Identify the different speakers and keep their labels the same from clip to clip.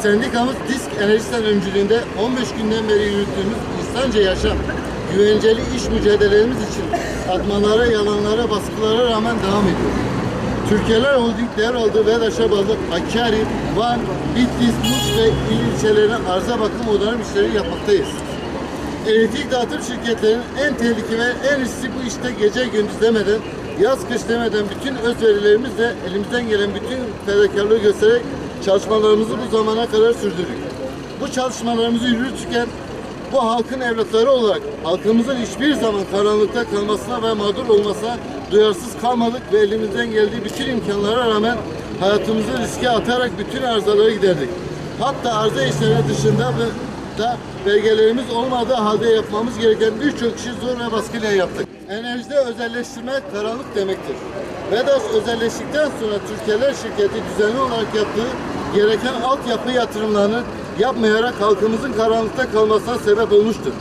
Speaker 1: Sendikamız Disk Enerjisel öncülüğünde 15 günden beri yürüttüğümüz insanca yaşam, güvenceli iş mücadelelerimiz için atmalara, yalanlara, baskılara rağmen devam ediyor. Türkiye'ler Holding devraldığı VEDAŞ'a bağlı Hakkari, Van, Bitlis, Muş ve il ilçelerine arıza bakım onarım işleri yapmaktayız. Elektrik dağıtım şirketlerinin en tehlikeli ve en riskli bu işte gece gündüz demeden, yaz kış demeden bütün özverilerimizle elimizden gelen bütün fedakarlığı göstererek çalışmalarımızı bu zamana kadar sürdürdük. Bu çalışmalarımızı yürütürken bu halkın evlatları olarak halkımızın hiçbir zaman karanlıkta kalmasına ve mağdur olmasına duyarsız kalmadık ve elimizden geldiği bütün imkanlara rağmen hayatımızı riske atarak bütün arızaları giderdik. Hatta arıza işleri dışında da belgelerimiz olmadığı halde yapmamız gereken birçok işi zor ve baskıyla yaptık. Enerjide özelleştirme karanlık demektir. VEDAŞ özelleştikten sonra Türkiye'ler şirketi düzenli olarak yaptığı gereken altyapı yatırımlarını yapmayarak halkımızın karanlıkta kalmasına sebep olmuştur.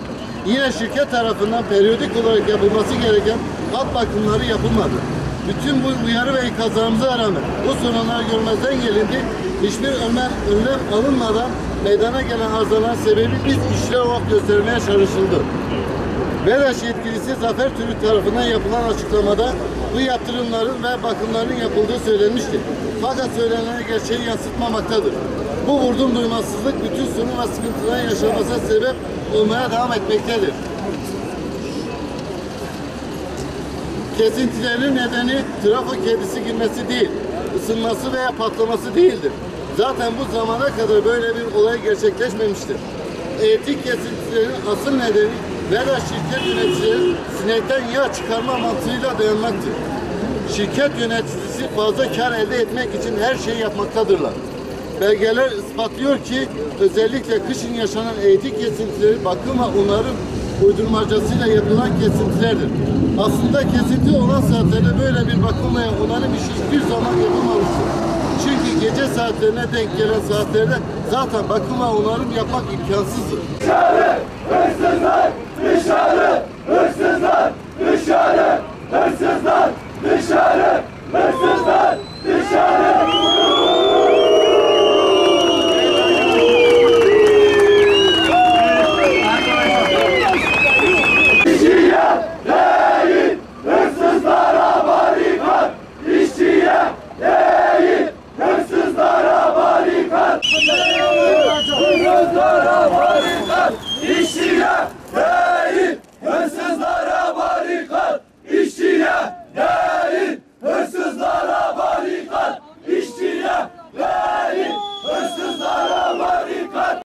Speaker 1: Yine şirket tarafından periyodik olarak yapılması gereken hat bakımları yapılmadı. Bütün bu uyarı ve ikazlarımıza rağmen bu sorunlar görmezden gelindi. Hiçbir önlem alınmadan meydana gelen arızaların sebebi biz işler olarak göstermeye çalışıldı. VEDAŞ yetkilisi Zafer Türk tarafından yapılan açıklamada bu yatırımların ve bakımların yapıldığı söylenmiştir. Fakat söylenen gerçeği yansıtmamaktadır. Bu vurdum duymazsızlık bütün sorun ve sıkıntıların yaşanmasına sebep olmaya devam etmektedir. Kesintilerin nedeni trafo kedisi girmesi değil, ısınması veya patlaması değildir. Zaten bu zamana kadar böyle bir olay gerçekleşmemiştir. Elektrik kesintilerinin asıl nedeni VEDAŞ şirket yöneticileri sinekten yağ çıkarma mantığıyla dayanmaktır. Şirket yöneticisi fazla kar elde etmek için her şeyi yapmaktadırlar. Belgeler ispatlıyor ki özellikle kışın yaşanan elektrik kesintileri bakım ve onarım uydurmacasıyla yapılan kesintilerdir. Aslında kesinti olan saatlerde böyle bir bakımla onarım işi hiçbir zaman yapılmamıştır. Çünkü gece saatlerine denk gelen saatlerde zaten bakım ve onarım yapmak imkansızdır.
Speaker 2: Dışarı hırsızlar, dışarı hırsızlar, dışarı hırsızlar, dışarı hırsızlar.